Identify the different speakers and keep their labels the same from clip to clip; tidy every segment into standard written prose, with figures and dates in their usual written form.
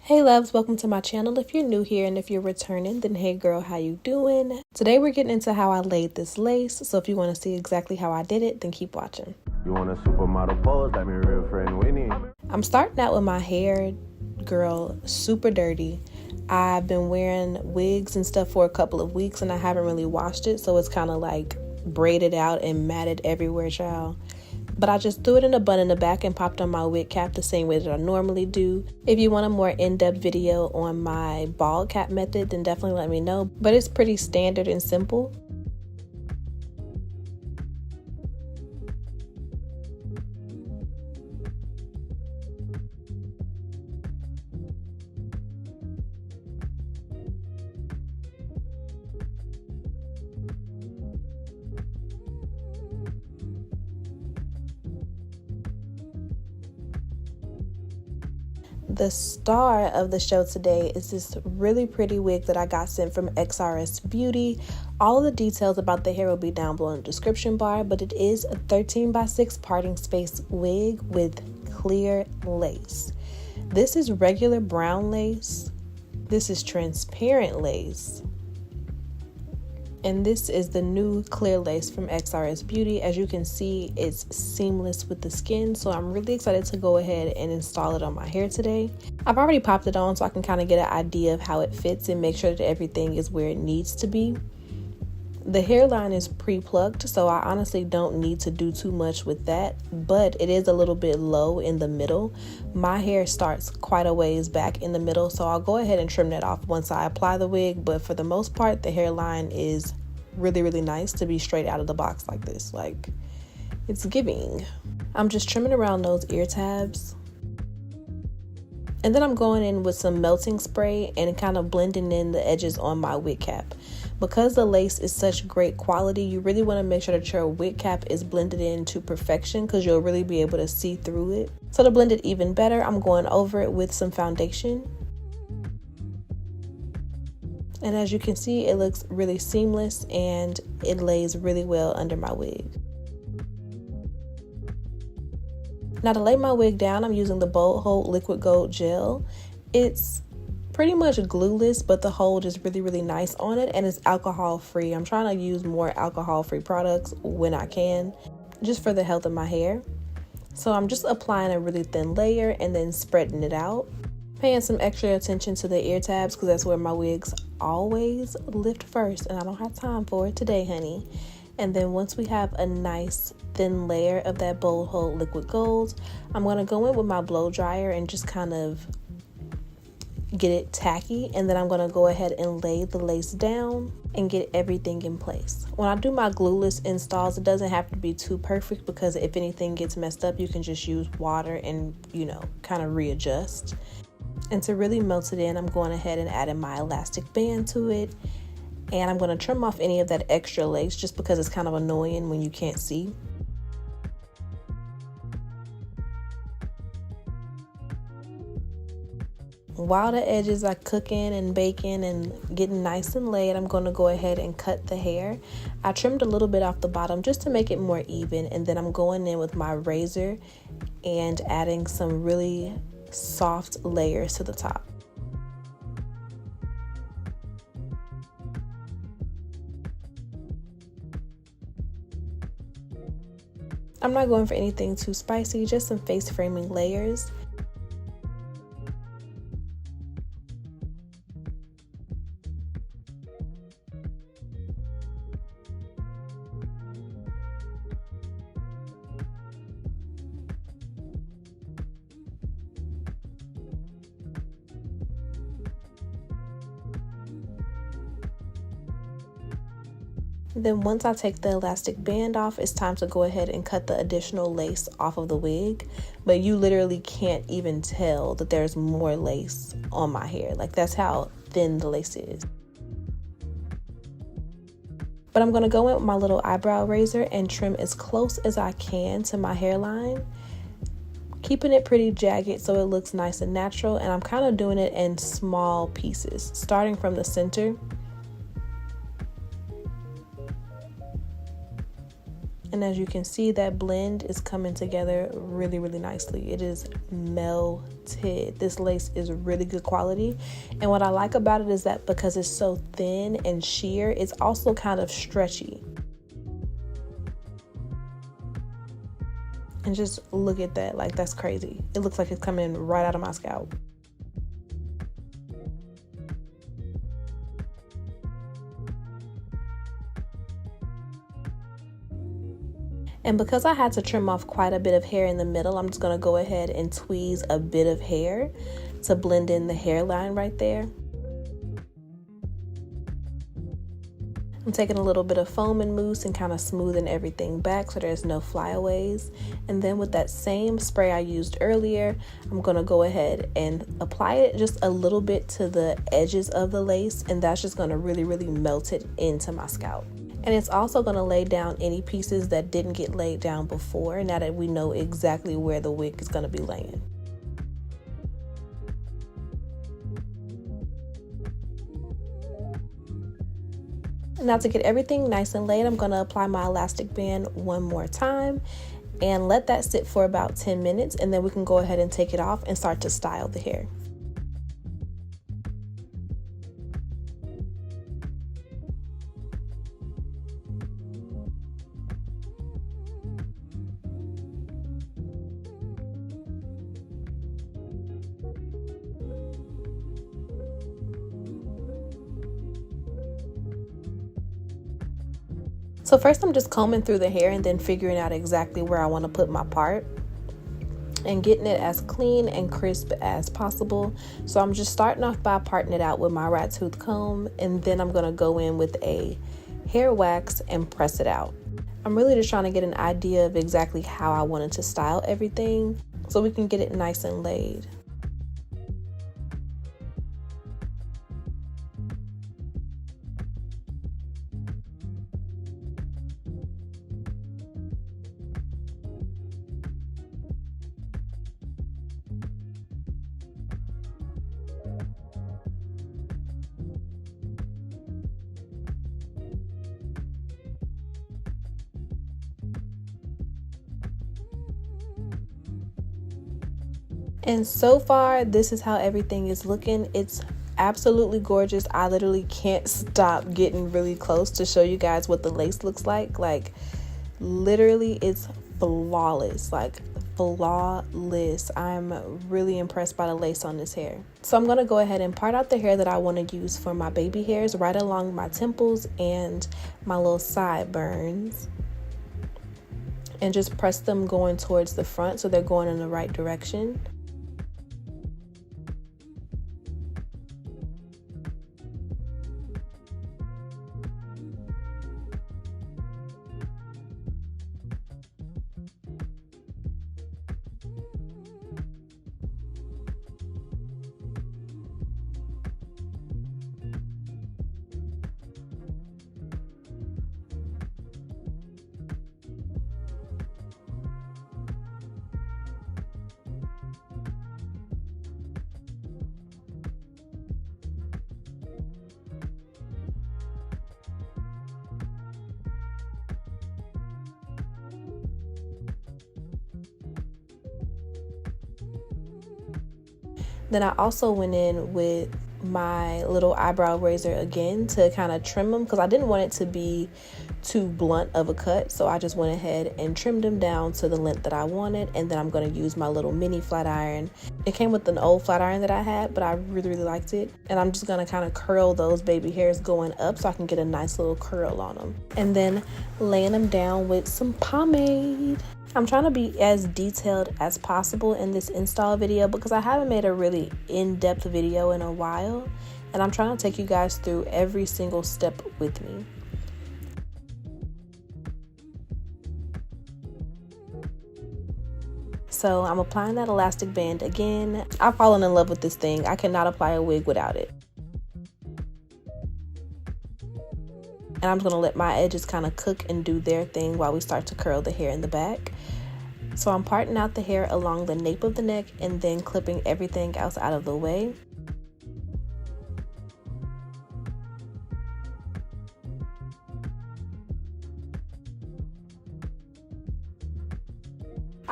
Speaker 1: Hey loves, welcome to my channel. If you're new here and if you're returning, then hey girl, how you doing? Today we're getting into how I laid this lace, so if you want to see exactly how I did it, then keep watching.
Speaker 2: You want a supermodel pose like my real friend Winnie?
Speaker 1: I'm starting out with my hair, girl, super dirty. I've been wearing wigs and stuff for a couple of weeks and I haven't really washed it, so it's kind of like braided out and matted everywhere, child. But I just threw it in a bun in the back and popped on my wig cap the same way that I normally do. If you want a more in-depth video on my bald cap method, then definitely let me know. But it's pretty standard and simple. The star of the show today is this really pretty wig that I got sent from Xrsbeauty. All of the details about the hair will be down below in the description bar, but it is a 13x6 parting space wig with clear lace. This is regular brown lace. This is transparent lace. And this is the new clear lace from Xrsbeauty. As you can see, it's seamless with the skin, so I'm really excited to go ahead and install it on my hair today. I've already popped it on so I can kind of get an idea of how it fits and make sure that everything is where it needs to be. The hairline is pre-plucked, so I honestly don't need to do too much with that, but it is a little bit low in the middle. My hair starts quite a ways back in the middle, so I'll go ahead and trim that off once I apply the wig, but for the most part, the hairline is really nice to be straight out of the box like this. Like, it's giving. I'm just trimming around those ear tabs. And then I'm going in with some melting spray and kind of blending in the edges on my wig cap. Because the lace is such great quality, you really want to make sure that your wig cap is blended in to perfection because you'll really be able to see through it. So to blend it even better, I'm going over it with some foundation. And as you can see, it looks really seamless and it lays really well under my wig. Now to lay my wig down, I'm using the Bold Hold Liquid Gold Gel. It's pretty much glueless, but the hold is really nice on it and it's alcohol free. I'm trying to use more alcohol free products when I can, just for the health of my hair. So I'm just applying a really thin layer and then spreading it out. Paying some extra attention to the ear tabs because that's where my wigs always lift first and I don't have time for it today, honey. And then once we have a nice thin layer of that Bold Hold Liquid Gold, I'm going to go in with my blow dryer and just kind of get it tacky, and then I'm going to go ahead and lay the lace down and get everything in place. When I do my glueless installs, it doesn't have to be too perfect because if anything gets messed up, you can just use water and, you know, kind of readjust. And to really melt it in, I'm going ahead and adding my elastic band to it. And I'm going to trim off any of that extra lace just because it's kind of annoying when you can't see. While the edges are cooking and baking and getting nice and laid, I'm going to go ahead and cut the hair. I trimmed a little bit off the bottom just to make it more even, and then I'm going in with my razor and adding some really soft layers to the top. I'm not going for anything too spicy, just some face framing layers. Then once I take the elastic band off, it's time to go ahead and cut the additional lace off of the wig. But you literally can't even tell that there's more lace on my hair. Like, that's how thin the lace is. But I'm going to go in with my little eyebrow razor and trim as close as I can to my hairline, keeping it pretty jagged so it looks nice and natural. And I'm kind of doing it in small pieces, starting from the center And as you can see, that blend is coming together really, really nicely. It is melted. This lace is really good quality. And what I like about it is that because it's so thin and sheer, it's also kind of stretchy. And just look at that, like that's crazy. It looks like it's coming right out of my scalp. And because I had to trim off quite a bit of hair in the middle, I'm just going to go ahead and tweeze a bit of hair to blend in the hairline right there. I'm taking a little bit of foam and mousse and kind of smoothing everything back so there's no flyaways. And then with that same spray I used earlier, I'm going to go ahead and apply it just a little bit to the edges of the lace, and that's just going to really, really melt it into my scalp. And it's also going to lay down any pieces that didn't get laid down before, now that we know exactly where the wig is going to be laying. Now to get everything nice and laid, I'm going to apply my elastic band one more time and let that sit for about 10 minutes, and then we can go ahead and take it off and start to style the hair. So first I'm just combing through the hair and then figuring out exactly where I want to put my part and getting it as clean and crisp as possible. So I'm just starting off by parting it out with my rat tooth comb, and then I'm going to go in with a hair wax and press it out. I'm really just trying to get an idea of exactly how I wanted to style everything so we can get it nice and laid. And so far, this is how everything is looking. It's absolutely gorgeous. I literally can't stop getting really close to show you guys what the lace looks like. Like, literally, it's flawless. Like, flawless. I'm really impressed by the lace on this hair. So I'm going to go ahead and part out the hair that I want to use for my baby hairs right along my temples and my little sideburns, and just press them going towards the front so they're going in the right direction. Then I also went in with my little eyebrow razor again to kind of trim them, because I didn't want it to be too blunt of a cut. So I just went ahead and trimmed them down to the length that I wanted. And then I'm going to use my little mini flat iron. It came with an old flat iron that I had, but I really, really liked it. And I'm just going to kind of curl those baby hairs going up so I can get a nice little curl on them. And then laying them down with some pomade. I'm trying to be as detailed as possible in this install video because I haven't made a really in-depth video in a while, and I'm trying to take you guys through every single step with me. So I'm applying that elastic band again. I've fallen in love with this thing. I cannot apply a wig without it. And I'm just going to let my edges kind of cook and do their thing while we start to curl the hair in the back. So I'm parting out the hair along the nape of the neck and then clipping everything else out of the way.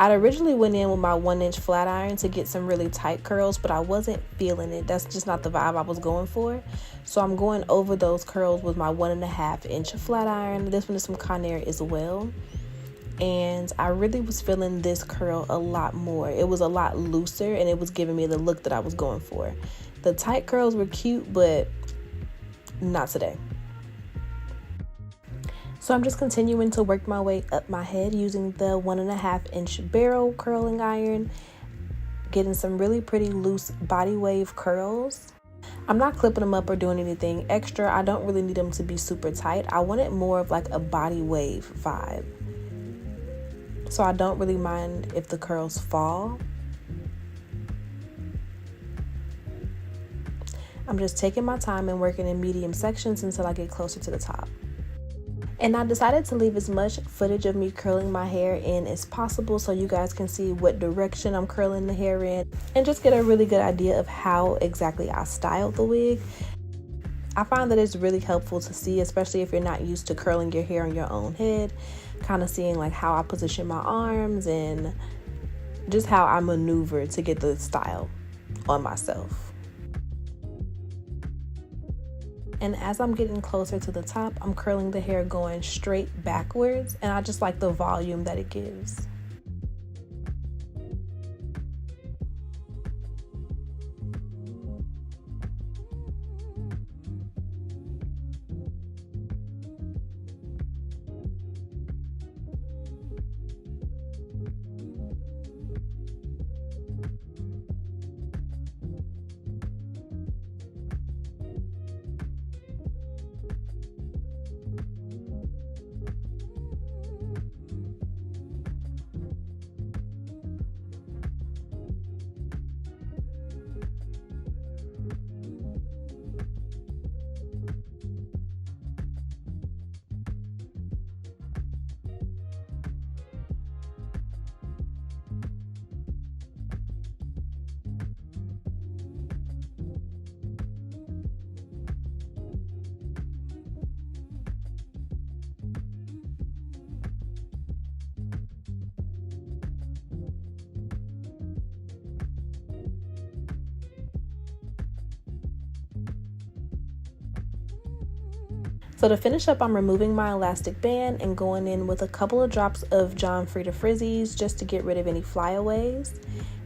Speaker 1: I'd originally went in with my 1-inch flat iron to get some really tight curls, but I wasn't feeling it. That's just not the vibe I was going for. So I'm going over those curls with my 1.5-inch flat iron. This one is from Conair as well. And I really was feeling this curl a lot more. It was a lot looser and it was giving me the look that I was going for. The tight curls were cute, but not today. So I'm just continuing to work my way up my head using the 1.5-inch barrel curling iron, getting some really pretty loose body wave curls. I'm not clipping them up or doing anything extra. I don't really need them to be super tight. I want it more of like a body wave vibe. So I don't really mind if the curls fall. I'm just taking my time and working in medium sections until I get closer to the top. And I decided to leave as much footage of me curling my hair in as possible so you guys can see what direction I'm curling the hair in and just get a really good idea of how exactly I styled the wig. I find that it's really helpful to see, especially if you're not used to curling your hair on your own head, kind of seeing like how I position my arms and just how I maneuver to get the style on myself. And as I'm getting closer to the top, I'm curling the hair going straight backwards, and I just like the volume that it gives. So to finish up, I'm removing my elastic band and going in with a couple of drops of John Frieda Frizzies just to get rid of any flyaways,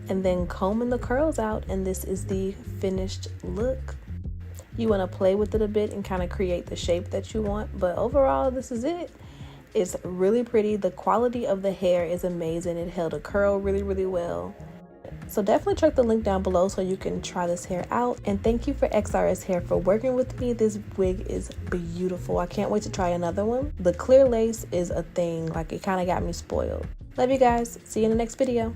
Speaker 1: and then combing the curls out, and this is the finished look. You want to play with it a bit and kind of create the shape that you want, but overall this is it. It's really pretty. The quality of the hair is amazing. It held a curl really well. So definitely check the link down below so you can try this hair out. And thank you for XRS Hair for working with me. This wig is beautiful. I can't wait to try another one. The clear lace is a thing. Like, it kind of got me spoiled. Love you guys. See you in the next video.